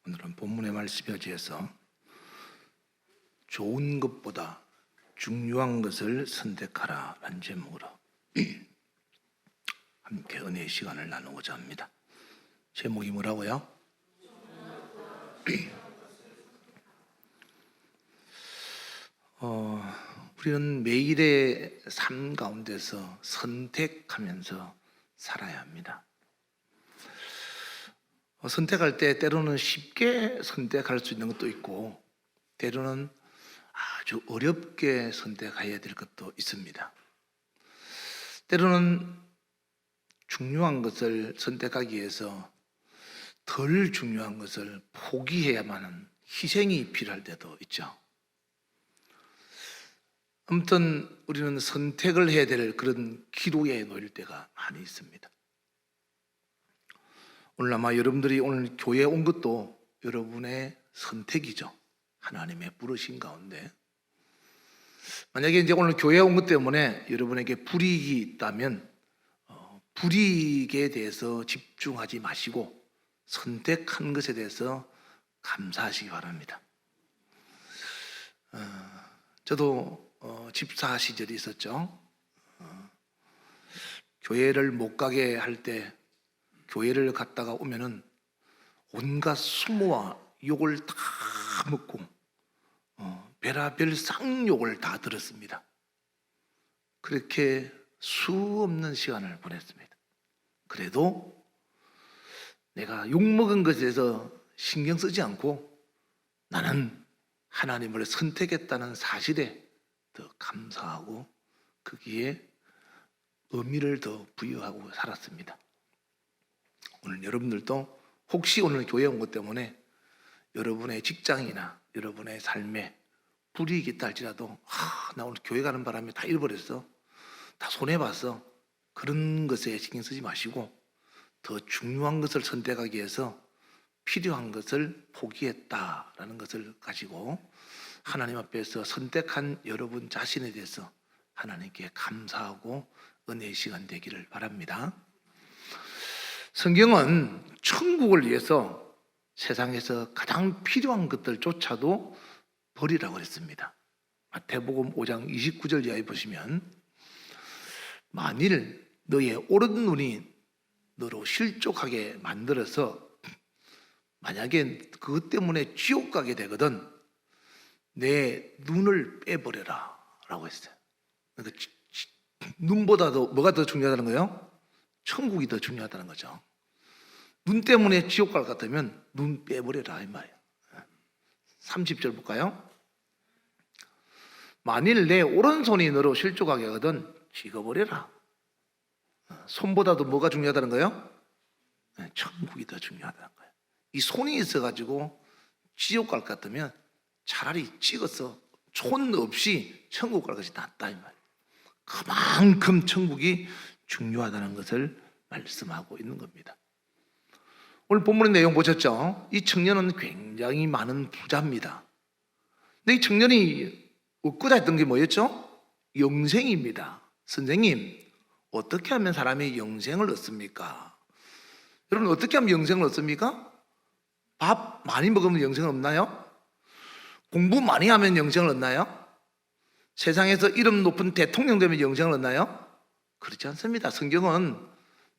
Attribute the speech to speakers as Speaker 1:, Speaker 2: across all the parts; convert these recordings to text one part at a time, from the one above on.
Speaker 1: 오늘은 본문의 말씀에 의해서 좋은 것보다 중요한 것을 선택하라 라는 제목으로 함께 은혜의 시간을 나누고자 합니다. 제목이 뭐라고요? 우리는 매일의 삶 가운데서 선택하면서 살아야 합니다. 선택할 때 때로는 쉽게 선택할 수 있는 것도 있고 때로는 아주 어렵게 선택해야 될 것도 있습니다. 때로는 중요한 것을 선택하기 위해서 덜 중요한 것을 포기해야만 하는 희생이 필요할 때도 있죠. 아무튼 우리는 선택을 해야 될 그런 기로에 놓일 때가 많이 있습니다. 오늘 아마 여러분들이 오늘 교회에 온 것도 여러분의 선택이죠. 하나님의 부르신 가운데. 만약에 이제 오늘 교회에 온 것 때문에 여러분에게 불이익이 있다면 불이익에 대해서 집중하지 마시고 선택한 것에 대해서 감사하시기 바랍니다. 저도 집사 시절이 있었죠. 교회를 못 가게 할 때 교회를 갔다가 오면은 온갖 수모와 욕을 다 먹고 별의별 쌍욕을 다 들었습니다. 그렇게 수 없는 시간을 보냈습니다. 그래도 내가 욕먹은 것에 대해서 신경 쓰지 않고 나는 하나님을 선택했다는 사실에 더 감사하고 거기에 의미를 더 부여하고 살았습니다. 오늘 여러분들도 혹시 오늘 교회에 온 것 때문에 여러분의 직장이나 여러분의 삶에 불이익이 있다 할지라도 나 오늘 교회 가는 바람에 다 잃어버렸어, 다 손해봤어, 그런 것에 신경 쓰지 마시고 더 중요한 것을 선택하기 위해서 필요한 것을 포기했다라는 것을 가지고 하나님 앞에서 선택한 여러분 자신에 대해서 하나님께 감사하고 은혜의 시간 되기를 바랍니다. 성경은 천국을 위해서 세상에서 가장 필요한 것들조차도 버리라고 했습니다. 마태복음 5장 29절 이하에 보시면 만일 너의 오른눈이 너로 실족하게 만들어서 만약에 그것 때문에 지옥 가게 되거든 내 눈을 빼버려라 라고 했어요. 그러니까 눈보다도 뭐가 더 중요하다는 거예요? 천국이 더 중요하다는 거죠. 눈 때문에 지옥 갈 것 같으면 눈 빼버려라 이 말이에요. 30절 볼까요? 만일 내 오른손이 너로 실족하게 하거든 찍어버려라. 손보다도 뭐가 중요하다는 거예요? 천국이 더 중요하다는 거예요. 이 손이 있어가지고 지옥 갈 것 같으면 차라리 찍어서 손 없이 천국 갈 것이 낫다 이 말이에요. 그만큼 천국이 중요하다는 것을 말씀하고 있는 겁니다. 오늘 본문의 내용 보셨죠? 이 청년은 굉장히 많은 부자입니다. 근데 이 청년이 얻고자 했던 게 뭐였죠? 영생입니다. 선생님, 어떻게 하면 사람이 영생을 얻습니까? 여러분, 어떻게 하면 영생을 얻습니까? 밥 많이 먹으면 영생을 얻나요? 공부 많이 하면 영생을 얻나요? 세상에서 이름 높은 대통령 되면 영생을 얻나요? 그렇지 않습니다. 성경은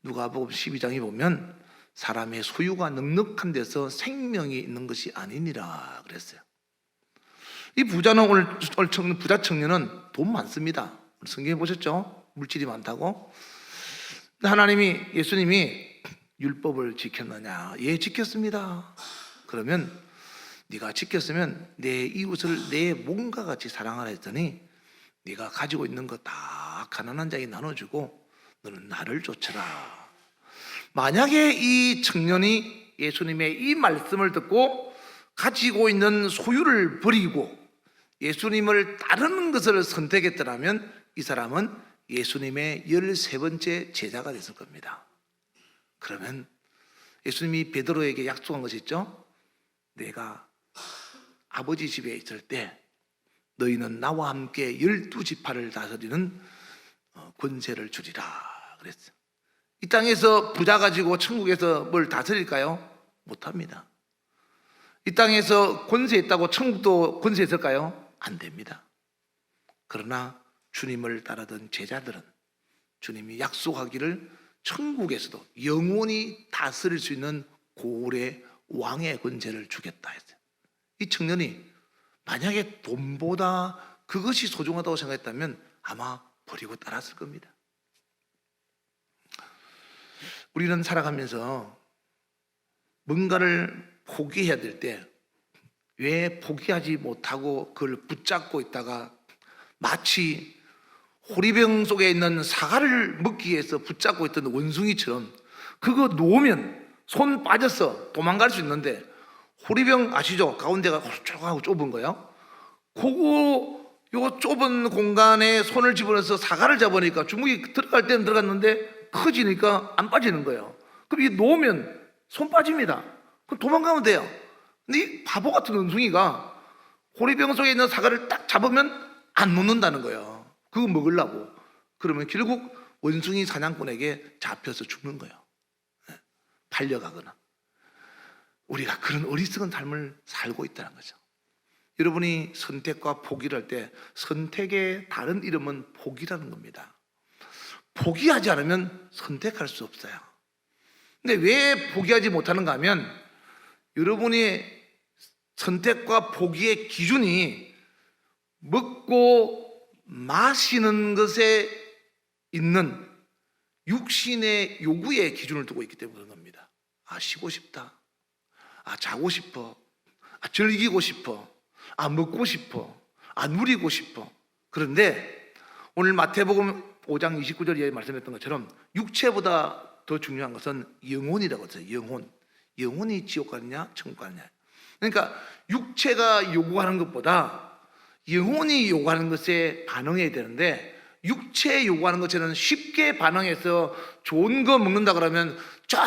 Speaker 1: 누가복음 12장에 보면 사람의 소유가 넉넉한 데서 생명이 있는 것이 아니니라 그랬어요. 이 부자는 오늘 부자 청년은 돈 많습니다. 성경에 보셨죠? 물질이 많다고. 하나님이 예수님이 율법을 지켰느냐? 예, 지켰습니다. 그러면 네가 지켰으면 내 이웃을 내 몸과 같이 사랑하라 했더니 네가 가지고 있는 거 다 가난한 자에게 나눠주고 너는 나를 쫓아라. 만약에 이 청년이 예수님의 이 말씀을 듣고 가지고 있는 소유를 버리고 예수님을 따르는 것을 선택했더라면 이 사람은 예수님의 13번째 제자가 됐을 겁니다. 그러면 예수님이 베드로에게 약속한 것이 있죠? 내가 아버지 집에 있을 때 너희는 나와 함께 12지파를 다스리는 권세를 주리라 그랬어요. 이 땅에서 부자 가지고 천국에서 뭘 다스릴까요? 못합니다. 이 땅에서 권세했다고 천국도 권세했을까요? 안 됩니다. 그러나 주님을 따르던 제자들은 주님이 약속하기를 천국에서도 영원히 다스릴 수 있는 고울의 왕의 권세를 주겠다 했어요. 이 청년이 만약에 돈보다 그것이 소중하다고 생각했다면 아마 버리고 따랐을 겁니다. 우리는 살아가면서 뭔가를 포기해야 될 때 왜 포기하지 못하고 그걸 붙잡고 있다가 마치 호리병 속에 있는 사과를 먹기 위해서 붙잡고 있던 원숭이처럼 그거 놓으면 손 빠져서 도망갈 수 있는데, 호리병 아시죠? 가운데가 홀쭉하고 좁은 거요. 요 좁은 공간에 손을 집어넣어서 사과를 잡으니까 주먹이 들어갈 때는 들어갔는데 커지니까 안 빠지는 거예요. 그럼 이게 놓으면 손 빠집니다. 그럼 도망가면 돼요. 근데 이 바보 같은 원숭이가 호리병 속에 있는 사과를 딱 잡으면 안 놓는다는 거예요. 그거 먹으려고. 그러면 결국 원숭이 사냥꾼에게 잡혀서 죽는 거예요. 팔려가거나. 우리가 그런 어리석은 삶을 살고 있다는 거죠. 여러분이 선택과 포기를 할 때 선택의 다른 이름은 포기라는 겁니다. 포기하지 않으면 선택할 수 없어요. 근데 왜 포기하지 못하는가 하면 여러분이 선택과 포기의 기준이 먹고 마시는 것에 있는 육신의 요구의 기준을 두고 있기 때문에 그런 겁니다. 아, 쉬고 싶다. 아, 자고 싶어. 아, 즐기고 싶어. 아, 먹고 싶어. 아, 누리고 싶어. 그런데 오늘 마태복음 5장 29절에 말씀했던 것처럼 육체보다 더 중요한 것은 영혼이라고 했어요. 영혼. 영혼이 지옥 가느냐 천국 가느냐. 그러니까 육체가 요구하는 것보다 영혼이 요구하는 것에 반응해야 되는데, 육체에 요구하는 것처럼 쉽게 반응해서 좋은 거 먹는다 그러면 저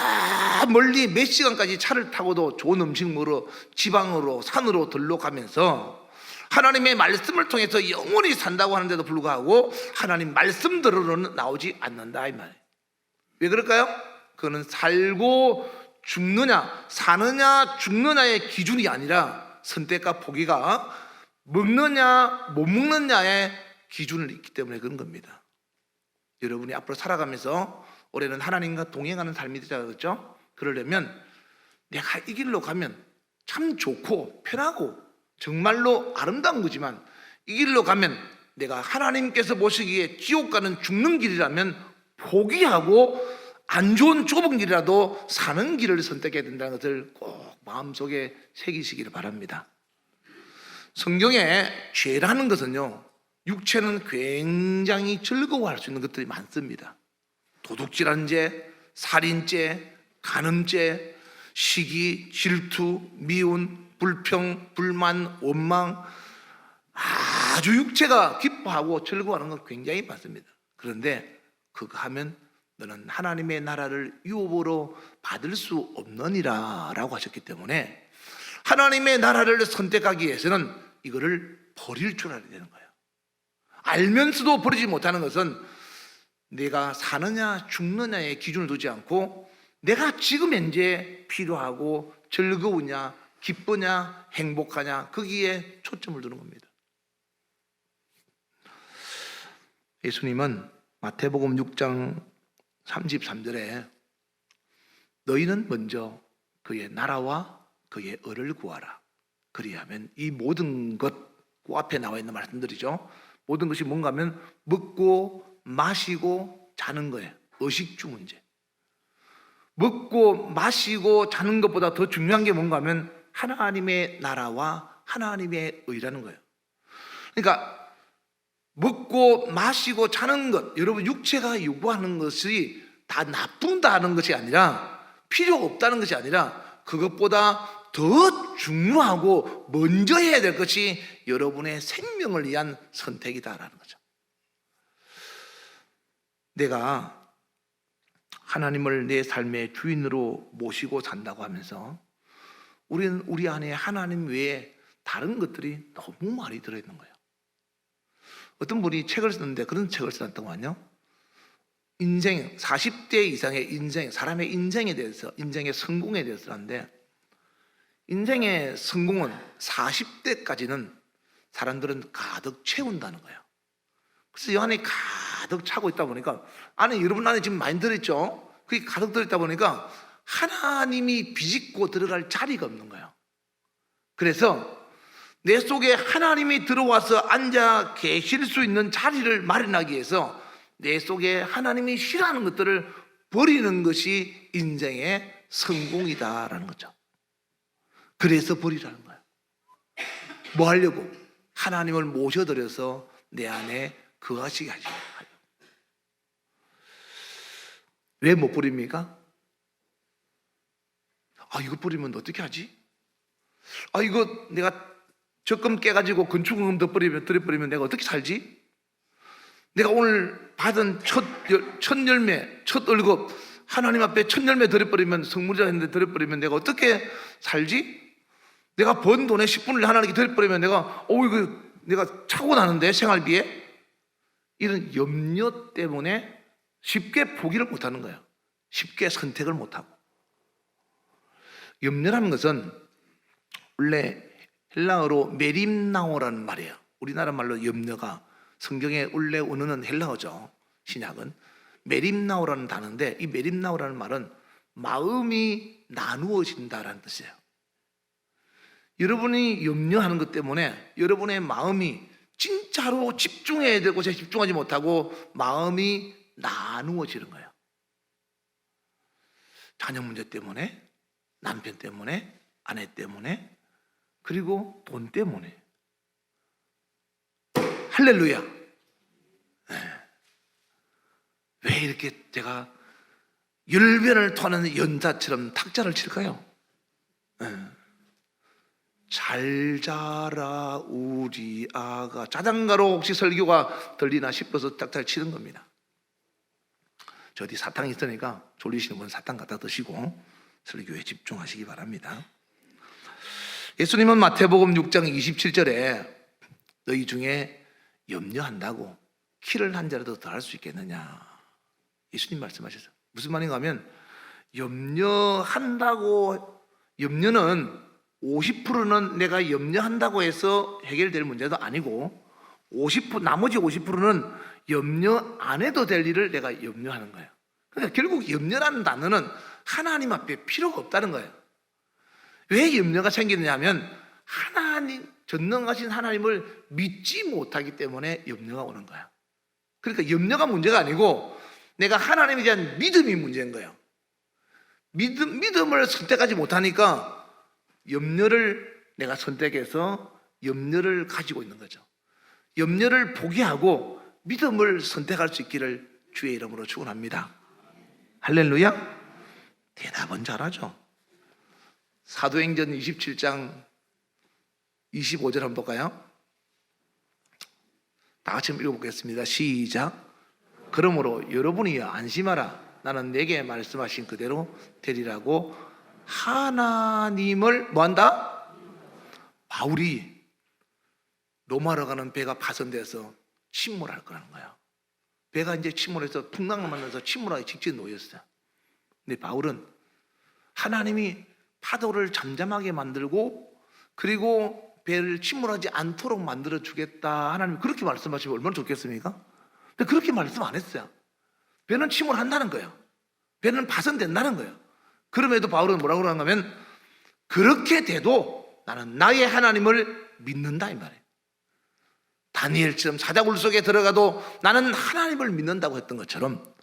Speaker 1: 멀리 몇 시간까지 차를 타고도 좋은 음식 먹으러 지방으로 산으로 들러가면서 하나님의 말씀을 통해서 영원히 산다고 하는데도 불구하고 하나님 말씀대로는 나오지 않는다 이 말이에요. 왜 그럴까요? 그거는 살고 죽느냐, 사느냐 죽느냐의 기준이 아니라 선택과 포기가 먹느냐 못 먹느냐의 기준을 있기 때문에 그런 겁니다. 여러분이 앞으로 살아가면서 올해는 하나님과 동행하는 삶이 되자 그랬죠? 그러려면 내가 이 길로 가면 참 좋고 편하고 정말로 아름다운 거지만 이 길로 가면 내가 하나님께서 보시기에 지옥 가는 죽는 길이라면 포기하고 안 좋은 좁은 길이라도 사는 길을 선택해야 된다는 것을 꼭 마음속에 새기시기를 바랍니다. 성경에 죄라는 것은요, 육체는 굉장히 즐거워할 수 있는 것들이 많습니다. 도둑질한 죄, 살인죄, 간음죄, 시기, 질투, 미운, 불평, 불만, 원망, 아주 육체가 기뻐하고 즐거워하는 건 굉장히 많습니다. 그런데 그거 하면 너는 하나님의 나라를 유업으로 받을 수 없느니라 라고 하셨기 때문에 하나님의 나라를 선택하기 위해서는 이거를 버릴 줄 알아야 되는 거예요. 알면서도 버리지 못하는 것은 내가 사느냐 죽느냐의 기준을 두지 않고 내가 지금 현재 필요하고 즐거우냐 기쁘냐 행복하냐 거기에 초점을 두는 겁니다. 예수님은 마태복음 6장 33절에 너희는 먼저 그의 나라와 그의 의를 구하라. 그리하면 이 모든 것, 그 앞에 나와 있는 말씀들이죠. 모든 것이 뭔가 하면 먹고 마시고 자는 거예요. 의식주 문제. 먹고 마시고 자는 것보다 더 중요한 게 뭔가 하면 하나님의 나라와 하나님의 의라는 거예요. 그러니까 먹고 마시고 자는 것, 여러분 육체가 요구하는 것이 다 나쁜다는 것이 아니라 필요 없다는 것이 아니라 그것보다 더 중요하고 먼저 해야 될 것이 여러분의 생명을 위한 선택이다라는 거죠. 내가 하나님을 내 삶의 주인으로 모시고 산다고 하면서 우리는 우리 안에 하나님 외에 다른 것들이 너무 많이 들어있는 거예요. 어떤 분이 책을 썼는데 그런 책을 썼더만요. 인생 40대 이상의 인생, 사람의 인생에 대해서, 인생의 성공에 대해서 하는데 인생의 성공은 40대까지는 사람들은 가득 채운다는 거예요. 그래서 이 안에 가득 차고 있다 보니까 여러분 안에 지금 많이 들어있죠? 그게 가득 들어있다 보니까 하나님이 비집고 들어갈 자리가 없는 거예요. 그래서 내 속에 하나님이 들어와서 앉아 계실 수 있는 자리를 마련하기 위해서 내 속에 하나님이 싫어하는 것들을 버리는 것이 인생의 성공이다라는 거죠. 그래서 버리라는 거예요. 뭐 하려고? 하나님을 모셔드려서 내 안에 거하시게 하시고. 왜 못 버립니까? 이거 버리면 어떻게 하지? 이거 내가 적금 깨가지고 건축금 들여버리면 내가 어떻게 살지? 내가 오늘 받은 첫 열매, 첫 월급, 하나님 앞에 첫 열매 들여버리면, 성물이라 했는데 들여버리면 내가 어떻게 살지? 내가 번 돈의 10분을 하나님께 들여버리면 내가 차고 나는데 생활비에? 이런 염려 때문에 쉽게 포기를 못하는 거예요. 쉽게 선택을 못하고. 염려라는 것은 원래 헬라어로 메림나오라는 말이에요. 우리나라 말로 염려가 성경의 원래 원어는 헬라어죠. 신약은 메림나오라는 단어인데, 이 메림나오라는 말은 마음이 나누어진다라는 뜻이에요. 여러분이 염려하는 것 때문에 여러분의 마음이 진짜로 집중해야 되고 집중하지 못하고 마음이 나누어지는 거예요. 자녀 문제 때문에, 남편 때문에, 아내 때문에, 그리고 돈 때문에. 할렐루야. 왜 이렇게 제가 열변을 토하는 연자처럼 탁자를 칠까요? 잘 자라 우리 아가. 자장가로 혹시 설교가 들리나 싶어서 탁자를 치는 겁니다. 저 어디 사탕이 있으니까 졸리시는 분은 사탕 갖다 드시고 설교에 집중하시기 바랍니다. 예수님은 마태복음 6장 27절에 너희 중에 염려한다고 키를 한 자라도 더 할 수 있겠느냐, 예수님 말씀하셨어요. 무슨 말인가 하면, 염려는 50%는 내가 염려한다고 해서 해결될 문제도 아니고 나머지 50%는 염려 안 해도 될 일을 내가 염려하는 거예요. 그러니까 결국 염려라는 단어는 하나님 앞에 필요가 없다는 거예요. 왜 염려가 생기느냐 하면 전능하신 하나님을 믿지 못하기 때문에 염려가 오는 거야. 그러니까 염려가 문제가 아니고 내가 하나님에 대한 믿음이 문제인 거예요. 믿음을 선택하지 못하니까 염려를 내가 선택해서 염려를 가지고 있는 거죠. 염려를 포기하고 믿음을 선택할 수 있기를 주의 이름으로 축원합니다. 할렐루야. 대답은 잘하죠. 사도행전 27장 25절 한번 볼까요? 다 같이 읽어보겠습니다. 시작. 그러므로 여러분이 안심하라. 나는 내게 말씀하신 그대로 되리라고 하나님을 뭐한다? 바울이 로마로 가는 배가 파손돼서 침몰할 거라는 거야. 배가 이제 침몰해서 풍랑을 만나서 침몰하기 직전에 놓였어요. 근데 바울은 하나님이 파도를 잠잠하게 만들고 그리고 배를 침몰하지 않도록 만들어 주겠다, 하나님이 그렇게 말씀하시면 얼마나 좋겠습니까? 근데 그렇게 말씀 안 했어요. 배는 침몰한다는 거예요. 배는 파손된다는 거예요. 그럼에도 바울은 뭐라고 그러는가 하면, 그렇게 돼도 나는 나의 하나님을 믿는다 이 말이에요. 다니엘처럼 사자굴 속에 들어가도 나는 하나님을 믿는다고 했던 것처럼,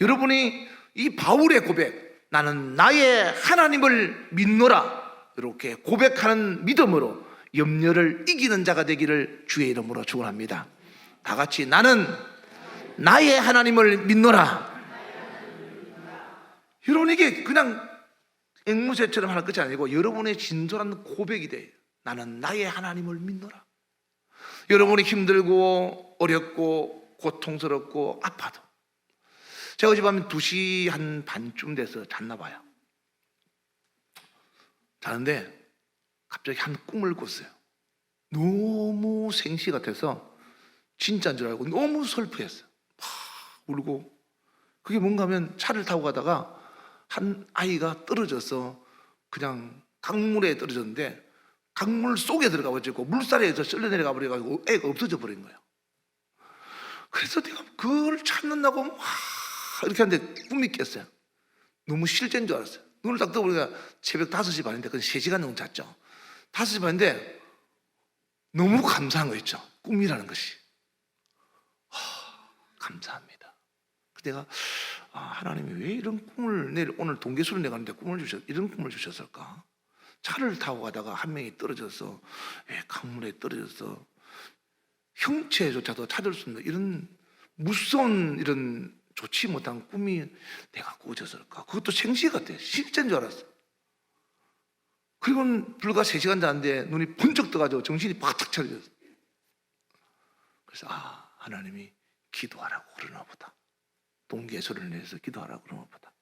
Speaker 1: 여러분이 이 바울의 고백, 나는 나의 하나님을 믿노라, 이렇게 고백하는 믿음으로 염려를 이기는 자가 되기를 주의 이름으로 축원합니다. 다 같이 나는 나의 하나님을 믿노라. 여러분, 이게 그냥 앵무새처럼 하는 것이 아니고 여러분의 진솔한 고백이 돼요. 나는 나의 하나님을 믿노라. 여러분이 힘들고 어렵고 고통스럽고 아파도, 제가 어젯밤에 2시 한 반쯤 돼서 잤나 봐요. 자는데 갑자기 한 꿈을 꿨어요. 너무 생시 같아서 진짜인 줄 알고 너무 슬프했어요. 막 울고. 그게 뭔가 하면 차를 타고 가다가 한 아이가 떨어져서 그냥 강물에 떨어졌는데 강물 속에 들어가 버리고 물살에서 쓸려 내려가 버려가지고 애가 없어져 버린 거예요. 그래서 내가 그걸 찾는다고 막 이렇게 하는데 꿈이 깼어요. 너무 실제인 줄 알았어요. 눈을 딱 떠보니까 새벽 5시 반인데 그건 3시간 정도 잤죠. 5시 반인데 너무 감사한 거 있죠. 꿈이라는 것이. 감사합니다. 내가 하나님이 왜 이런 꿈을, 내일 오늘 동계수를 내가는데 이런 꿈을 주셨을까? 차를 타고 가다가 한 명이 떨어져서 강물에 떨어져서 형체조차도 찾을 수 없는 이런 무서운 이런 좋지 못한 꿈이 내가 꾸어졌을까? 그것도 생시 같아. 실제인 줄 알았어. 그리고는 불과 3시간 잤는데 눈이 번쩍 떠가지고 정신이 바짝 차려졌어. 그래서 하나님이 기도하라고 그러나 보다. 동계소를 내서 기도하라고 그러나 보다.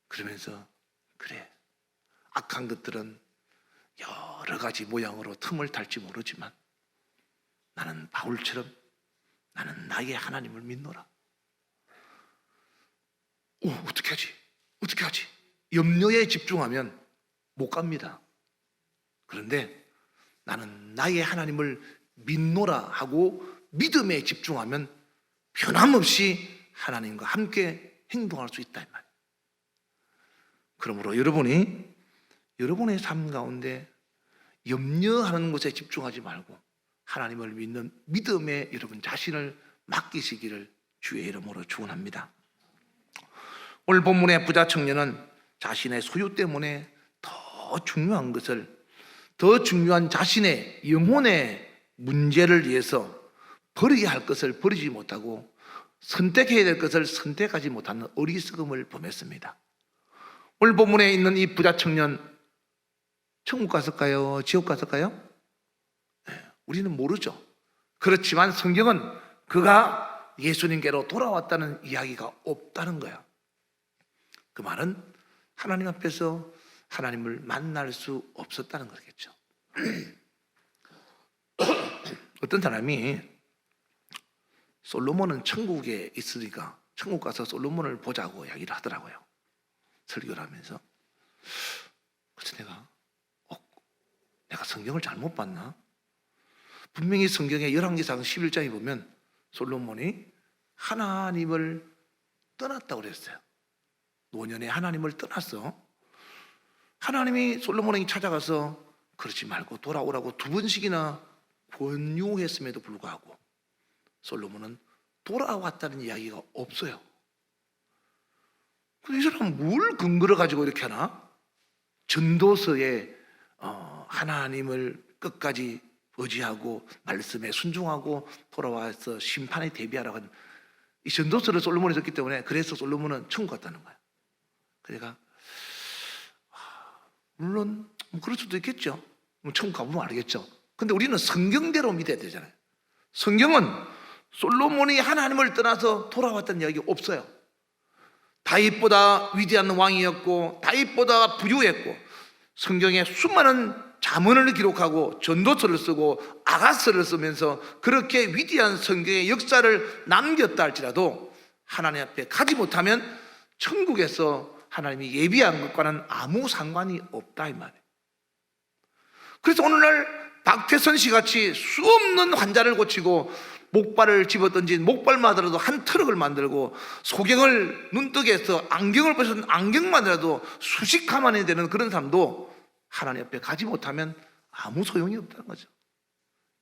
Speaker 1: 그러면서 그래, 악한 것들은 여러 가지 모양으로 틈을 탈지 모르지만 나는 바울처럼 나는 나의 하나님을 믿노라. 어떻게 하지? 어떻게 하지? 염려에 집중하면 못 갑니다. 그런데 나는 나의 하나님을 믿노라 하고 믿음에 집중하면 변함없이 하나님과 함께 행동할 수 있다 이 말이에요. 그러므로 여러분의 삶 가운데 염려하는 것에 집중하지 말고 하나님을 믿는 믿음에 여러분 자신을 맡기시기를 주의 이름으로 축원합니다. 오늘 본문의 부자 청년은 자신의 소유 때문에 더 중요한 자신의 영혼의 문제를 위해서 버려야 할 것을 버리지 못하고 선택해야 될 것을 선택하지 못하는 어리석음을 범했습니다. 오늘 본문에 있는 이 부자 청년, 천국 갔을까요? 지옥 갔을까요? 우리는 모르죠. 그렇지만 성경은 그가 예수님께로 돌아왔다는 이야기가 없다는 거야. 그 말은 하나님 앞에서 하나님을 만날 수 없었다는 거겠죠. 어떤 사람이 솔로몬은 천국에 있으니까 천국 가서 솔로몬을 보자고 이야기를 하더라고요. 설교를 하면서. 그래서 내가 성경을 잘못 봤나? 분명히 성경의 열왕기상 11장에 보면 솔로몬이 하나님을 떠났다고 그랬어요. 노년에 하나님을 떠났어. 하나님이 솔로몬에게 찾아가서 그러지 말고 돌아오라고 2번씩이나 권유했음에도 불구하고 솔로몬은 돌아왔다는 이야기가 없어요. 이 사람은 뭘 근거로 가지고 이렇게 하나? 전도서에 하나님을 끝까지 의지하고 말씀에 순종하고 돌아와서 심판에 대비하라고 하는 이 전도서를 솔로몬이 썼기 때문에 그래서 솔로몬은 천국 갔다는 거야. 그러니까 물론 그럴 수도 있겠죠. 천국 가보면 알겠죠. 근데 우리는 성경대로 믿어야 되잖아요. 성경은 솔로몬이 하나님을 떠나서 돌아왔다는 이야기가 없어요. 다윗보다 위대한 왕이었고 다윗보다 부유했고 성경에 수많은 잠언을 기록하고 전도서를 쓰고 아가서를 쓰면서 그렇게 위대한 성경의 역사를 남겼다 할지라도 하나님 앞에 가지 못하면 천국에서 하나님이 예비한 것과는 아무 상관이 없다 이 말이에요. 그래서 오늘날 박태선 씨 같이 수없는 환자를 고치고 목발을 집어던진 목발마다라도 한 트럭을 만들고 소경을 눈뜨게 해서 안경을 벗은 안경만이라도 수십 가만이 되는 그런 사람도 하나님 앞에 가지 못하면 아무 소용이 없다는 거죠.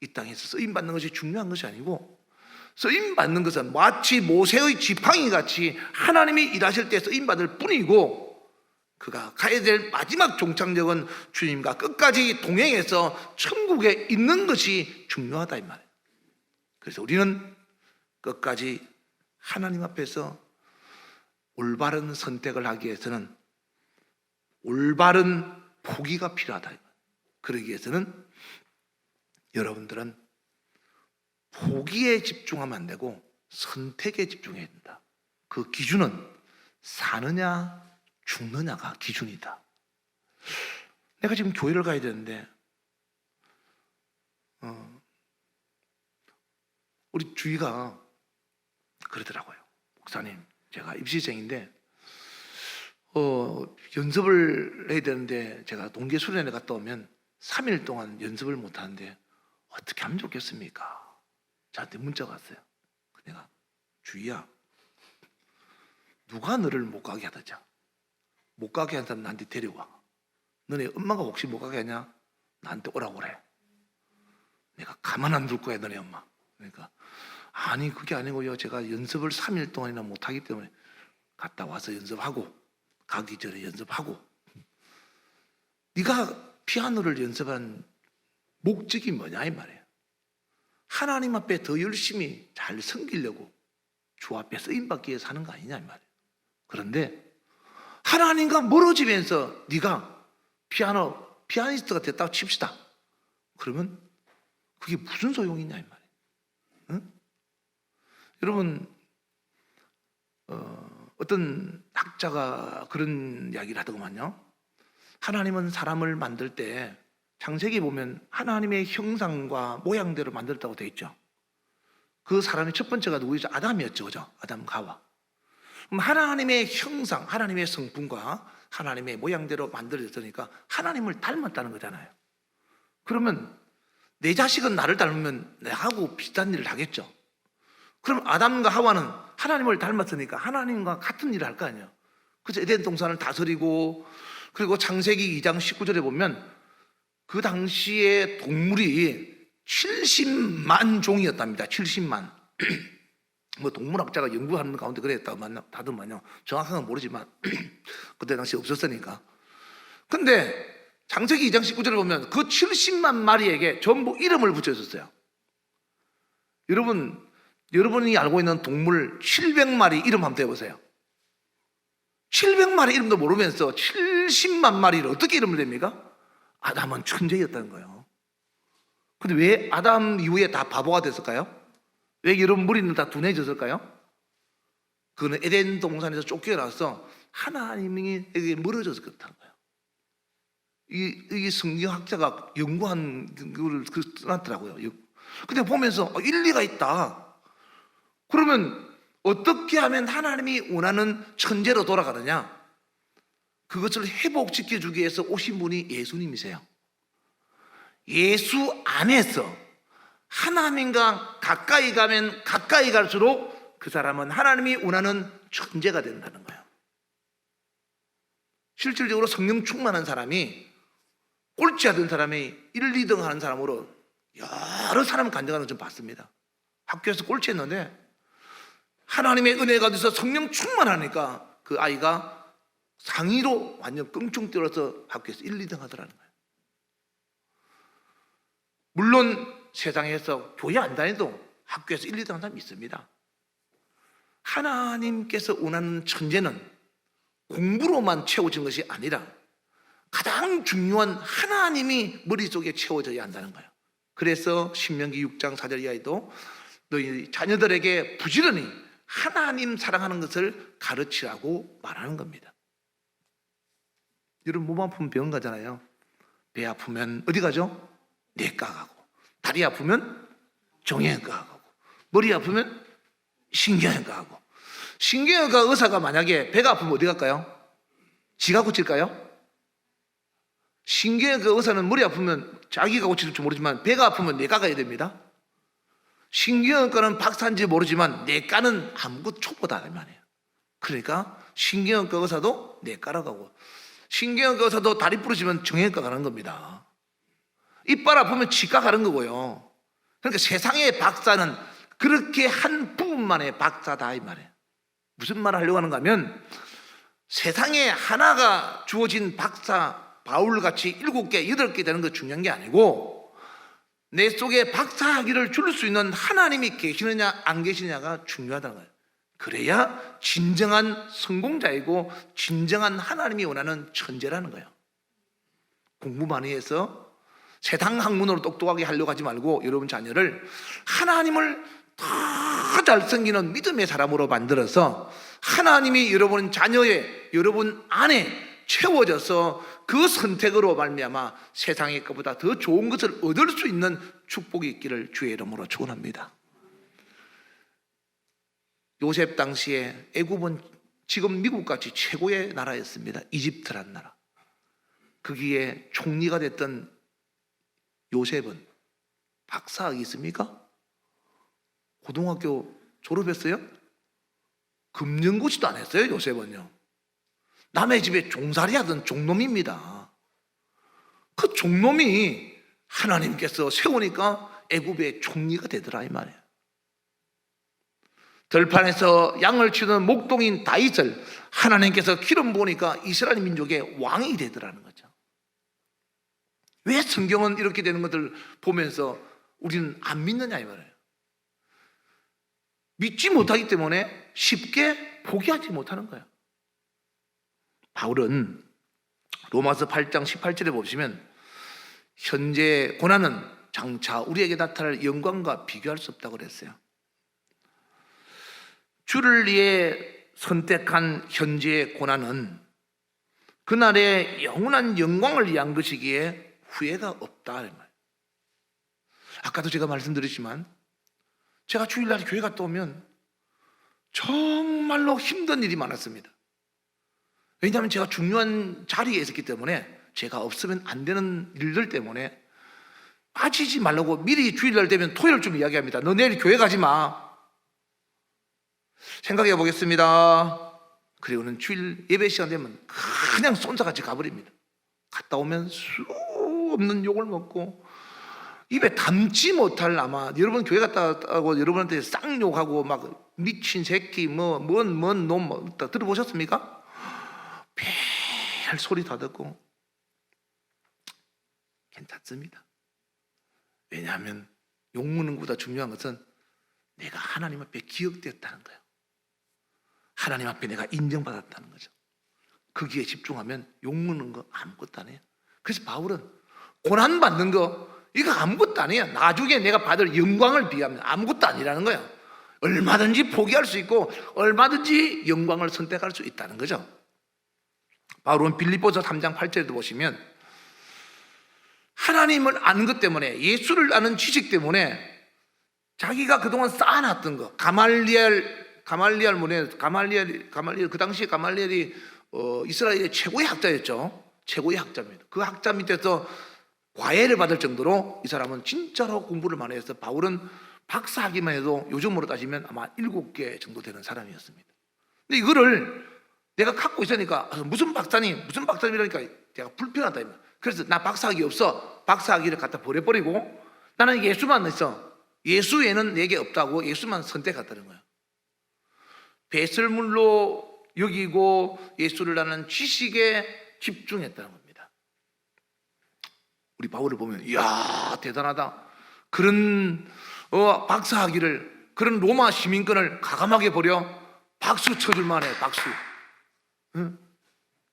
Speaker 1: 이 땅에서 쓰임받는 것이 중요한 것이 아니고 쓰임받는 것은 마치 모세의 지팡이 같이 하나님이 일하실 때 쓰임받을 뿐이고 그가 가야 될 마지막 종착역은 주님과 끝까지 동행해서 천국에 있는 것이 중요하다 이 말이에요. 그래서 우리는 끝까지 하나님 앞에서 올바른 선택을 하기 위해서는 올바른 포기가 필요하다. 그러기 위해서는 여러분들은 포기에 집중하면 안 되고 선택에 집중해야 된다. 그 기준은 사느냐 죽느냐가 기준이다. 내가 지금 교회를 가야 되는데 우리 주위가 그러더라고요. 목사님, 제가 입시생인데 연습을 해야 되는데 제가 동계 수련회 갔다 오면 3일 동안 연습을 못 하는데 어떻게 하면 좋겠습니까? 저한테 문자가 왔어요. 내가 주희야, 누가 너를 못 가게 하더자. 못 가게 한 사람 나한테 데려와. 너네 엄마가 혹시 못 가게 하냐? 나한테 오라고 그래. 내가 가만 안 둘 거야, 너네 엄마. 그러니까 아니 그게 아니고요, 제가 연습을 3일 동안이나 못 하기 때문에 갔다 와서 연습하고 가기 전에 연습하고. 네가 피아노를 연습한 목적이 뭐냐 이 말이에요. 하나님 앞에 더 열심히 잘 섬기려고 주 앞에 쓰임받기 위해서 하는 거 아니냐 이 말이에요. 그런데 하나님과 멀어지면서 네가 피아니스트가 됐다고 칩시다. 그러면 그게 무슨 소용이냐 이 말이에요. 응? 여러분, 어떤 학자가 그런 이야기를 하더구만요. 하나님은 사람을 만들 때 창세기 보면 하나님의 형상과 모양대로 만들었다고 되어 있죠. 그 사람의 첫 번째가 누구였죠? 아담이었죠. 그죠? 아담과 하와. 그럼 하나님의 형상, 하나님의 성품과 하나님의 모양대로 만들어졌으니까 하나님을 닮았다는 거잖아요. 그러면 내 자식은 나를 닮으면 나하고 비슷한 일을 하겠죠. 그럼 아담과 하와는 하나님을 닮았으니까 하나님과 같은 일을 할 거 아니에요. 그래서 에덴 동산을 다스리고, 그리고 창세기 2장 19절에 보면 그 당시에 동물이 70만 종이었답니다. 70만. 뭐 동물학자가 연구하는 가운데 그랬다고 하더만요. 정확한 건 모르지만 그때 당시 없었으니까. 근데 창세기 2장 19절에 보면 그 70만 마리에게 전부 이름을 붙여줬어요. 여러분이 알고 있는 동물 700마리 이름 한번 대보세요. 700마리 이름도 모르면서 70만 마리를 어떻게 이름을 댑니까? 아담은 천재였다는 거예요. 근데 왜 아담 이후에 다 바보가 됐을까요? 왜 여러분 무리는 다 둔해졌을까요? 그는 에덴 동산에서 쫓겨나서 하나님에게 멀어져서 그렇다는 거예요. 이 성경학자가 연구한 걸 써놨더라고요. 근데 보면서 일리가 있다. 그러면 어떻게 하면 하나님이 원하는 천재로 돌아가느냐? 그것을 회복시켜주기 위해서 오신 분이 예수님이세요. 예수 안에서 하나님과 가까이 가면 가까이 갈수록 그 사람은 하나님이 원하는 천재가 된다는 거예요. 실질적으로 성령 충만한 사람이 꼴찌 하던 사람이 1, 2등 하는 사람으로 여러 사람 간증하는 걸 좀 봤습니다. 학교에서 꼴찌 했는데 하나님의 은혜가 돼서 성령 충만하니까 그 아이가 상위로 완전 끙충 뛰어서 학교에서 1, 2등 하더라는 거예요. 물론 세상에서 교회 안 다녀도 학교에서 1, 2등 하는 사람이 있습니다. 하나님께서 원하는 천재는 공부로만 채워진 것이 아니라 가장 중요한 하나님이 머릿속에 채워져야 한다는 거예요. 그래서 신명기 6장 4절 이하에도 너희 자녀들에게 부지런히 하나님 사랑하는 것을 가르치라고 말하는 겁니다. 여러분, 몸 아프면 병원 가잖아요. 배 아프면 어디 가죠? 내과 가고, 다리 아프면 정형외과 가고, 머리 아프면 신경외과 가고. 신경외과 의사가 만약에 배가 아프면 어디 갈까요? 지가 고칠까요? 신경외과 의사는 머리 아프면 자기가 고칠지 모르지만 배가 아프면 내과 가야 됩니다. 신경외과는 박사인지 모르지만 내과는 아무것도 촉보다 이 말이에요. 그러니까 신경외과 의사도 내과로 가고, 신경외과 의사도 다리 부러지면 정형외과 가는 겁니다. 이빨 아프면 치과 가는 거고요. 그러니까 세상의 박사는 그렇게 한 부분만의 박사다 이 말이에요. 무슨 말을 하려고 하는가 하면 세상에 하나가 주어진 박사 바울같이 7개, 8개 되는 거 중요한 게 아니고 내 속에 박사학위를 줄 수 있는 하나님이 계시느냐 안 계시느냐가 중요하다는 거예요. 그래야 진정한 성공자이고 진정한 하나님이 원하는 천재라는 거예요. 공부 많이 해서 세상 학문으로 똑똑하게 하려고 하지 말고 여러분 자녀를 하나님을 더 잘 섬기는 믿음의 사람으로 만들어서 하나님이 여러분 자녀의 여러분 안에 채워져서 그 선택으로 말미암아 세상의 것보다 더 좋은 것을 얻을 수 있는 축복이 있기를 주의 이름으로 축원합니다. 요셉 당시에 애굽은 지금 미국같이 최고의 나라였습니다. 이집트란 나라. 거기에 총리가 됐던 요셉은 박사학위 있습니까? 고등학교 졸업했어요? 금연고시도 안 했어요. 요셉은요. 남의 집에 종살이 하던 종놈입니다. 그 종놈이 하나님께서 세우니까 애굽의 총리가 되더라 이 말이에요. 들판에서 양을 치는 목동인 다윗을 하나님께서 기름 부으니까 이스라엘 민족의 왕이 되더라는 거죠. 왜 성경은 이렇게 되는 것을 보면서 우리는 안 믿느냐 이 말이에요. 믿지 못하기 때문에 쉽게 포기하지 못하는 거예요. 바울은 로마서 8장 18절에 보시면 현재 고난은 장차 우리에게 나타날 영광과 비교할 수 없다고 그랬어요. 주를 위해 선택한 현재의 고난은 그날의 영원한 영광을 위한 것이기에 후회가 없다. 아까도 제가 말씀드렸지만 제가 주일날 교회 갔다 오면 정말로 힘든 일이 많았습니다. 왜냐하면 제가 중요한 자리에 있었기 때문에 제가 없으면 안 되는 일들 때문에 빠지지 말라고 미리 주일날 되면 토요일쯤 이야기합니다. 너 내일 교회 가지 마. 생각해 보겠습니다. 그리고는 주일 예배 시간 되면 그냥 쏜사같이 가버립니다. 갔다 오면 수 없는 욕을 먹고 입에 담지 못할 아마 여러분 교회 갔다 왔다고 여러분한테 쌍욕하고 막 미친 새끼 뭔 놈 들어보셨습니까? 별 소리 다 듣고 괜찮습니다. 왜냐하면 욕먹는 것보다 중요한 것은 내가 하나님 앞에 기억되었다는 거예요. 하나님 앞에 내가 인정받았다는 거죠. 거기에 집중하면 욕먹는 거 아무것도 아니에요. 그래서 바울은 고난받는 거 이거 아무것도 아니에요. 나중에 내가 받을 영광을 비하면 아무것도 아니라는 거예요. 얼마든지 포기할 수 있고 얼마든지 영광을 선택할 수 있다는 거죠. 바울은 빌립보서 3장 8절에도 보시면 하나님을 아는 것 때문에 예수를 아는 지식 때문에 자기가 그동안 쌓아놨던 거 가말리엘 문에 그 당시에 가말리엘이 이스라엘의 최고의 학자였죠. 최고의 학자입니다. 그 학자 밑에서 과외를 받을 정도로 이 사람은 진짜로 공부를 많이 해서 바울은 박사학위만 해도 요즘으로 따지면 아마 7개 정도 되는 사람이었습니다. 근데 이거를 내가 갖고 있으니까 무슨 박사님이라니까 제가 불편하다. 그래서 나 박사학위 없어. 박사학위를 갖다 버려버리고 나는 예수만 있어. 예수 외에는 내게 없다고 예수만 선택했다는 거예요. 배설물로 여기고 예수를 아는 지식에 집중했다는 겁니다. 우리 바울을 보면 이야 대단하다. 그런 박사학위를 그런 로마 시민권을 가감하게 버려 박수 쳐줄 만해. 박수. 응?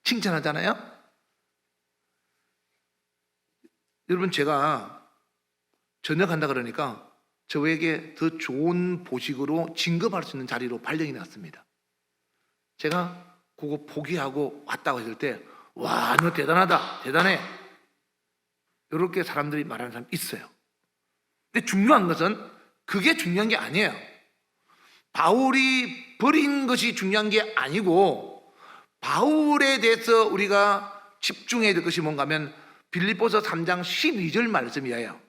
Speaker 1: 칭찬하잖아요. 여러분 제가 전역한다 그러니까 저에게 더 좋은 보직으로 진급할 수 있는 자리로 발령이 났습니다. 제가 그거 포기하고 왔다고 했을 때 와, 너 대단하다, 대단해 이렇게 사람들이 말하는 사람 있어요. 근데 중요한 것은 그게 중요한 게 아니에요. 바울이 버린 것이 중요한 게 아니고 바울에 대해서 우리가 집중해야 될 것이 뭔가 하면 빌립보서 3장 12절 말씀이에요.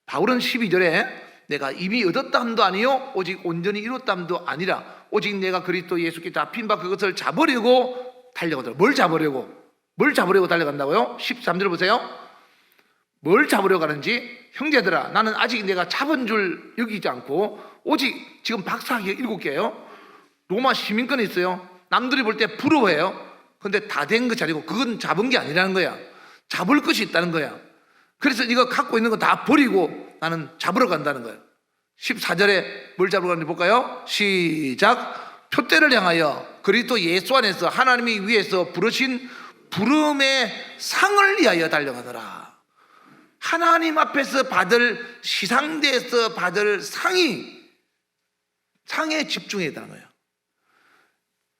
Speaker 1: 바울은 12절에 내가 이미 얻었다 함도 아니요 오직 온전히 이뤘다 함도 아니라 오직 내가 그리스도 예수께 잡힌 바 그것을 잡으려고 달려가더라. 뭘 잡으려고 달려간다고요? 13절 보세요. 뭘 잡으려고 하는지 형제들아 나는 아직 내가 잡은 줄 여기지 않고 오직 지금 박사학위가 7개예요. 로마 시민권이 있어요. 남들이 볼 때 부러워해요. 근데 다 된 것이 아니고 그건 잡은 게 아니라는 거야. 잡을 것이 있다는 거야. 그래서 이거 갖고 있는 거 다 버리고 나는 잡으러 간다는 거예요. 14절에 뭘 잡으러 가는지 볼까요? 시작. 표대를 향하여 그리스도 예수 안에서 하나님이 위에서 부르신 부름의 상을 위하여 달려가더라. 하나님 앞에서 받을 시상대에서 받을 상에 집중해야 되는 거예요.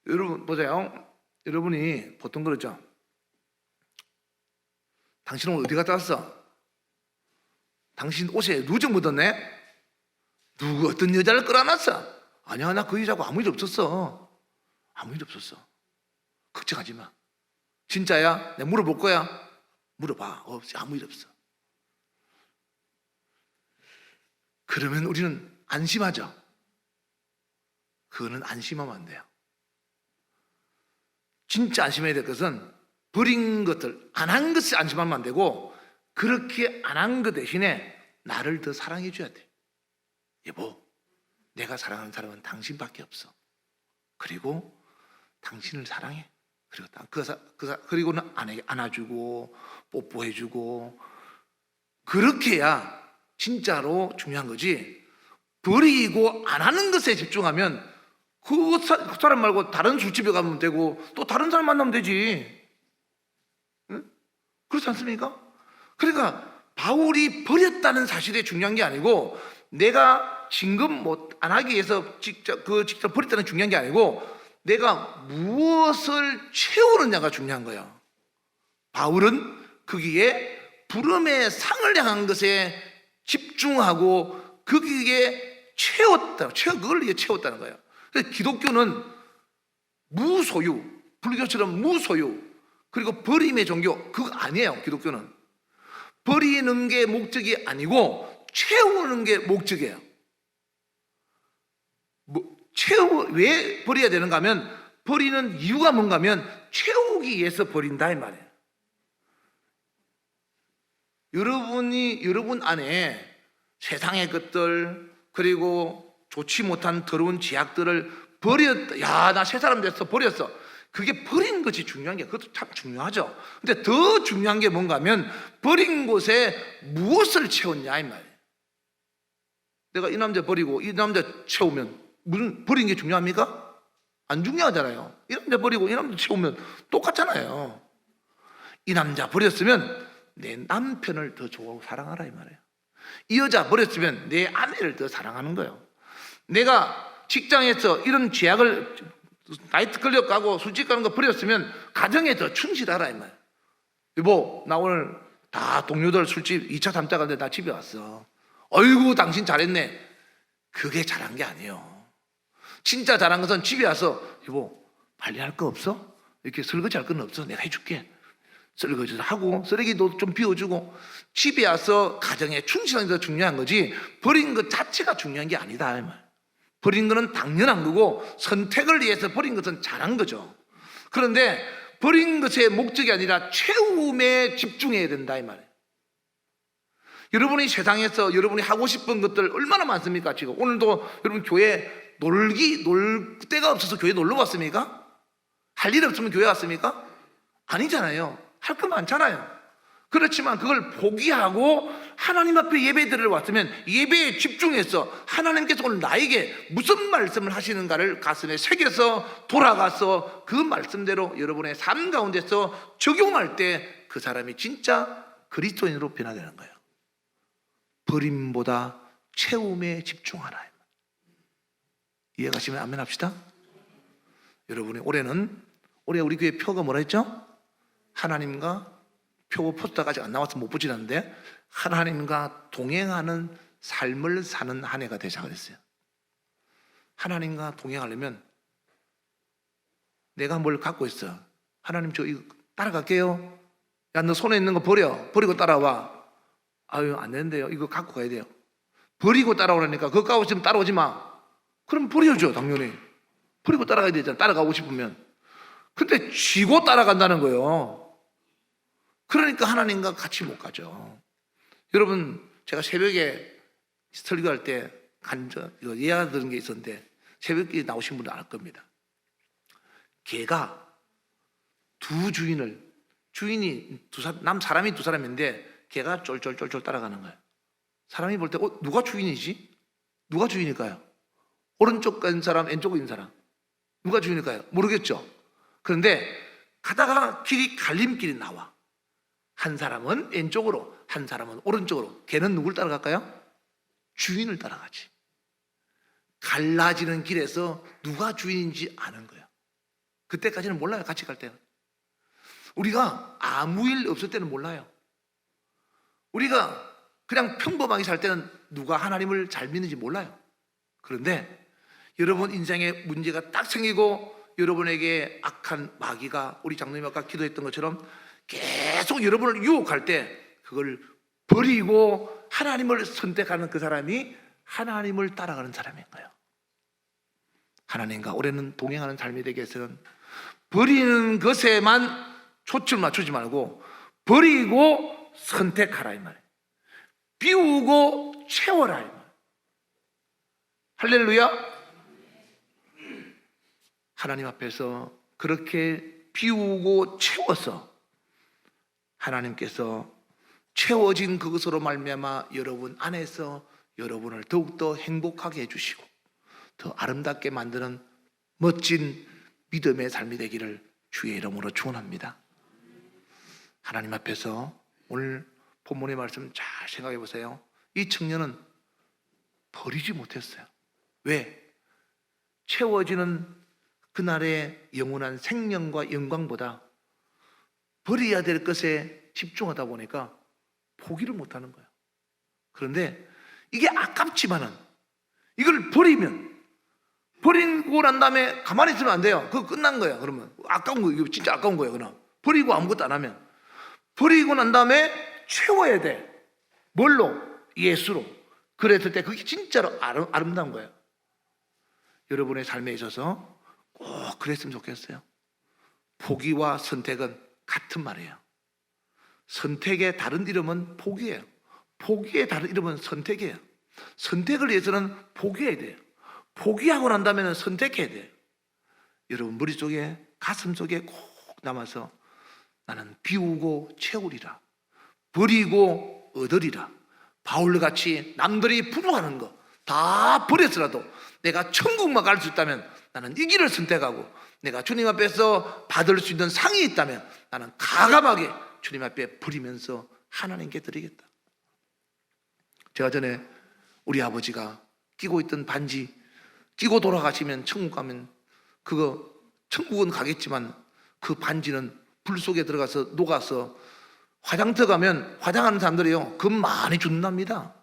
Speaker 1: 여러분 보세요. 여러분이 보통 그러죠. 당신 오늘 어디 갔다 왔어? 당신 옷에 누적 묻었네? 누구 어떤 여자를 끌어놨어? 아니야 나 그 여자하고 아무 일 없었어. 아무 일 없었어. 걱정하지 마. 진짜야? 내가 물어볼 거야. 물어봐. 아무 일 없어. 그러면 우리는 안심하죠. 그거는 안심하면 안 돼요. 진짜 안심해야 될 것은 버린 것들, 안 한 것을 안심하면 안 되고, 그렇게 안 한 것 대신에 나를 더 사랑해 줘야 돼. 여보, 내가 사랑하는 사람은 당신밖에 없어. 그리고 당신을 사랑해. 그리고는 안아주고 뽀뽀해주고, 그렇게 해야 진짜로 중요한 거지. 버리고 안 하는 것에 집중하면 그 사람 말고 다른 술집에 가면 되고 또 다른 사람 만나면 되지. 응? 그렇지 않습니까? 그러니까 바울이 버렸다는 사실이 중요한 게 아니고, 내가 진금 안 하기 위해서 직접 버렸다는 중요한 게 아니고, 내가 무엇을 채우느냐가 중요한 거야. 바울은 거기에 부름의 상을 향한 것에 집중하고 거기에 그걸 위해 채웠다는 거예요. 그래서 기독교는 무소유, 불교처럼 무소유, 그리고 버림의 종교, 그거 아니에요. 기독교는 버리는 게 목적이 아니고 채우는 게 목적이에요. 왜 버려야 되는가 하면, 버리는 이유가 뭔가 하면 채우기 위해서 버린다 이 말이에요. 여러분 안에 세상의 것들, 그리고 좋지 못한 더러운 죄악들을 버렸다. 야, 나 새 사람 됐어. 버렸어. 그게 버린 것이 중요한 게, 그것도 참 중요하죠. 근데 더 중요한 게 뭔가 하면, 버린 곳에 무엇을 채웠냐 이 말이에요. 내가 이 남자 버리고 이 남자 채우면 무슨 버린 게 중요합니까? 안 중요하잖아요. 이 남자 버리고 이 남자 채우면 똑같잖아요. 이 남자 버렸으면 내 남편을 더 좋아하고 사랑하라 이 말이에요. 이 여자 버렸으면 내 아내를 더 사랑하는 거예요. 내가 직장에서 이런 죄악을, 나이트 클럽 가고 술집 가는 거 버렸으면 가정에 더 충실하라 이 말이에요. 여보, 나 오늘 다 동료들 술집 2차 3차 갔는데 나 집에 왔어. 어이구 당신 잘했네. 그게 잘한 게 아니에요. 진짜 잘한 것은 집에 와서, 여보 관리할 거 없어? 이렇게 설거지 할 건 없어? 내가 해줄게. 설거지를 하고 쓰레기도 좀 비워주고, 집에 와서 가정에 충실한 게 더 중요한 거지, 버린 것 자체가 중요한 게 아니다 이 말. 버린 거는 당연한 거고, 선택을 위해서 버린 것은 잘한 거죠. 그런데 버린 것의 목적이 아니라 채움에 집중해야 된다 이 말이에요. 여러분이 세상에서 여러분이 하고 싶은 것들 얼마나 많습니까? 지금 오늘도 여러분 교회 놀 데가 없어서 교회 놀러 왔습니까? 할 일 없으면 교회 왔습니까? 아니잖아요. 할 거 많잖아요. 그렇지만 그걸 포기하고 하나님 앞에 예배 드리러 왔으면 예배에 집중해서 하나님께서 오늘 나에게 무슨 말씀을 하시는가를 가슴에 새겨서 돌아가서 그 말씀대로 여러분의 삶 가운데서 적용할 때 그 사람이 진짜 그리스도인으로 변화되는 거예요. 버림보다 채움에 집중하라. 이해가시면 아멘 합시다. 여러분이 올해 우리 교회 표가 뭐라 했죠? 하나님과, 표 포스터가 아직 안 나와서 못 붙이는데, 하나님과 동행하는 삶을 사는 한 해가 되자 그랬어요. 하나님과 동행하려면 내가 뭘 갖고 있어. 하나님 저 이거 따라갈게요. 야, 너 손에 있는 거 버리고 따라와. 아유, 안 되는데요. 이거 갖고 가야 돼요. 버리고 따라오라니까. 그거 갖고 싶으면 따라오지 마. 그럼 버려줘, 당연히. 버리고 따라가야 되잖아, 따라가고 싶으면. 근데 쥐고 따라간다는 거예요. 그러니까 하나님과 같이 못 가죠. 여러분, 제가 새벽에 설교할 때 이거 예약 들은 게 있었는데, 새벽에 나오신 분들 알 겁니다. 개가 사람이 두 사람인데 개가 쫄쫄쫄쫄 따라가는 거예요. 사람이 볼 때 누가 주인이지? 누가 주인일까요? 오른쪽 있는 사람, 왼쪽에 있는 사람, 누가 주인일까요? 모르겠죠. 그런데 가다가 갈림길이 나와. 한 사람은 왼쪽으로, 한 사람은 오른쪽으로. 걔는 누굴 따라갈까요? 주인을 따라가지. 갈라지는 길에서 누가 주인인지 아는 거예요. 그때까지는 몰라요. 같이 갈 때는. 우리가 아무 일 없을 때는 몰라요. 우리가 그냥 평범하게 살 때는 누가 하나님을 잘 믿는지 몰라요. 그런데 여러분 인생에 문제가 딱 생기고 여러분에게 악한 마귀가 우리 장로님 아까 기도했던 것처럼 계속 여러분을 유혹할 때 그걸 버리고 하나님을 선택하는 그 사람이 하나님을 따라가는 사람인 거예요. 하나님과 올해는 동행하는 삶이 되기 위해서는 버리는 것에만 초점을 맞추지 말고 버리고 선택하라 이 말이에요. 비우고 채워라 이 말이에요. 할렐루야. 하나님 앞에서 그렇게 비우고 채워서 하나님께서 채워진 그것으로 말미암아 여러분 안에서 여러분을 더욱더 행복하게 해주시고 더 아름답게 만드는 멋진 믿음의 삶이 되기를 주의 이름으로 축원합니다. 하나님 앞에서 오늘 본문의 말씀 잘 생각해 보세요. 이 청년은 버리지 못했어요. 왜? 채워지는 그날의 영원한 생명과 영광보다 버려야 될 것에 집중하다 보니까 포기를 못하는 거예요. 그런데 이게 아깝지만은 이걸 버리고 난 다음에 가만히 있으면 안 돼요. 그거 끝난 거야. 그러면 아까운 거, 이거 진짜 아까운 거예요. 그럼 버리고 아무것도 안 하면 버리고 난 다음에 채워야 돼. 뭘로? 예수로. 그랬을 때 그게 진짜로 아름다운 거예요. 여러분의 삶에 있어서 꼭 그랬으면 좋겠어요. 포기와 선택은 같은 말이에요. 선택의 다른 이름은 포기예요. 포기의 다른 이름은 선택이에요. 선택을 위해서는 포기해야 돼요. 포기하고 난 다음에는 선택해야 돼요. 여러분 머릿속에 가슴속에 꼭 남아서 나는 비우고 채우리라, 버리고 얻으리라. 바울같이 남들이 부정하는 거 다 버렸더라도 내가 천국만 갈 수 있다면 나는 이 길을 선택하고 내가 주님 앞에서 받을 수 있는 상이 있다면 나는 가감하게 주님 앞에 버리면서 하나님께 드리겠다. 제가 전에 우리 아버지가 끼고 있던 반지 끼고 돌아가시면 천국 가면 그거 천국은 가겠지만 그 반지는 불 속에 들어가서 녹아서 화장터 가면 화장하는 사람들이요 금 많이 준답니다.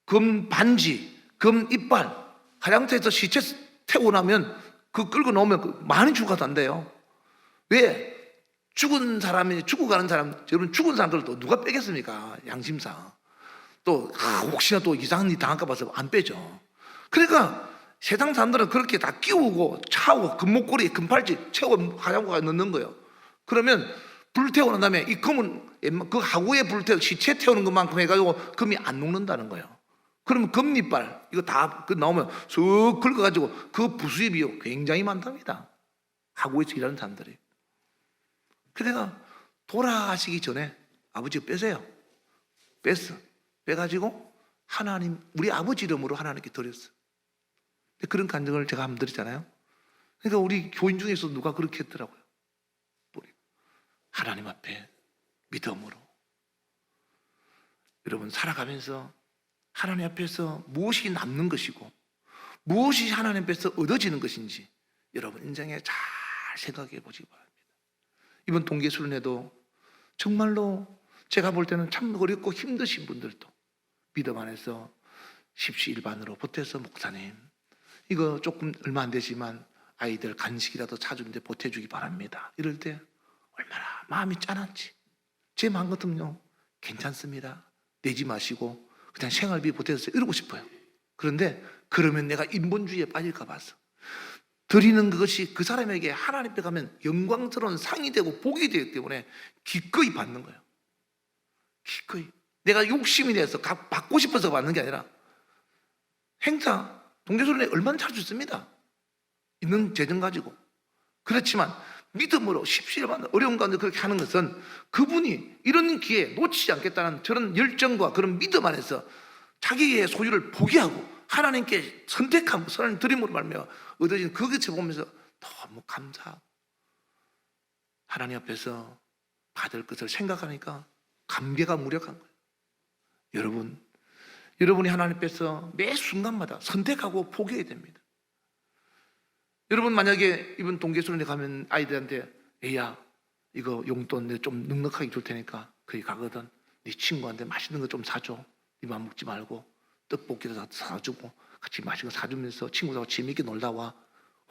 Speaker 1: 금 반지, 금 이빨 화장터에서 시체 태우고 나면 그 끌고 나오면 많이 주고간대요. 왜? 죽은 사람이 죽어가는 사람, 여러분 죽은 사람들 또 누가 빼겠습니까? 양심상 또 혹시나 또 이상한 일 당할까 봐서 안 빼죠. 그러니까 세상 사람들은 그렇게 다 끼우고 차고 금목걸이, 금팔찌 채워 화장고가 넣는 거예요. 그러면 불 태우고 난 다음에 이 금은 그 하구에 불 태워 시체 태우는 것만큼 해가지고 금이 안 녹는다는 거예요. 그러면 금리빨 이거 다 나오면 쑥 긁어가지고 그 부수입이 굉장히 많답니다. 하구에서 일하는 사람들이. 그래가 돌아가시기 전에 아버지가 빼세요. 빼가지고 하나님 우리 아버지 이름으로 하나님께 드렸어. 그런 간증을 제가 한번 드렸잖아요. 그러니까 우리 교인 중에서 누가 그렇게 했더라고요. 하나님 앞에 믿음으로. 여러분 살아가면서 하나님 앞에서 무엇이 남는 것이고 무엇이 하나님 앞에서 얻어지는 것인지 여러분 인생에 잘 생각해 보시기 바랍니다. 이번 동계수련회도 정말로 제가 볼 때는 참 어렵고 힘드신 분들도 믿음 안에서 십시일반으로 보태서 목사님 이거 조금 얼마 안 되지만 아이들 간식이라도 사주는데 보태주기 바랍니다. 이럴 때 얼마나 마음이 짠한지. 제 마음 같으면요 괜찮습니다. 내지 마시고 그냥 생활비 보태서 이러고 싶어요. 그런데 그러면 내가 인본주의에 빠질까 봐서 드리는 그것이 그 사람에게 하나님 앞에 가면 영광스러운 상이 되고 복이 되기 때문에 기꺼이 받는 거예요. 기꺼이. 내가 욕심이 내서 받고 싶어서 받는 게 아니라 행사 동계수련회 얼마나 잘 줬습니다. 있는 재정 가지고. 그렇지만 믿음으로 십시일반 어려운 가운데 그렇게 하는 것은 그분이 이런 기회 놓치지 않겠다는 저런 열정과 그런 믿음 안에서 자기의 소유를 포기하고 하나님께 선택하고 선을 드림으로 말미암아 얻어진 그것을 보면서 너무 감사하고 하나님 앞에서 받을 것을 생각하니까 감개가 무력한 거예요. 여러분이 하나님 앞에서 매 순간마다 선택하고 포기해야 됩니다. 여러분 만약에 이번 동계수련회 가면 아이들한테 애야 이거 용돈 내가 좀 넉넉하게 줄 테니까 거기 가거든 네 친구한테 맛있는 거 좀 사줘. 네만 먹지 말고 떡볶이도 사주고 같이 맛있는 거 사주면서 친구들하고 재미있게 놀다 와.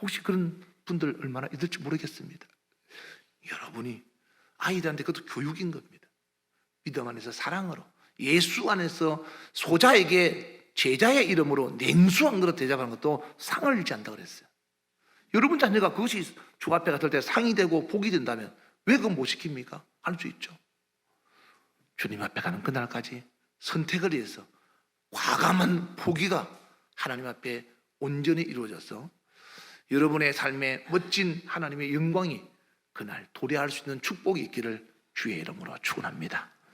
Speaker 1: 혹시 그런 분들 얼마나 있을지 모르겠습니다. 여러분이 아이들한테 그것도 교육인 겁니다. 믿음 안에서 사랑으로, 예수 안에서 소자에게 제자의 이름으로 냉수한 그릇 대접하는 것도 상을 주지 않는다고 그랬어요. 여러분 자녀가 그것이 주 앞에 갔을 때 상이 되고 복이 된다면 왜 그건 못 시킵니까? 할 수 있죠. 주님 앞에 가는 그날까지 선택을 위해서 과감한 포기가 하나님 앞에 온전히 이루어져서 여러분의 삶에 멋진 하나님의 영광이 그날 도래할 수 있는 축복이 있기를 주의 이름으로 축원합니다.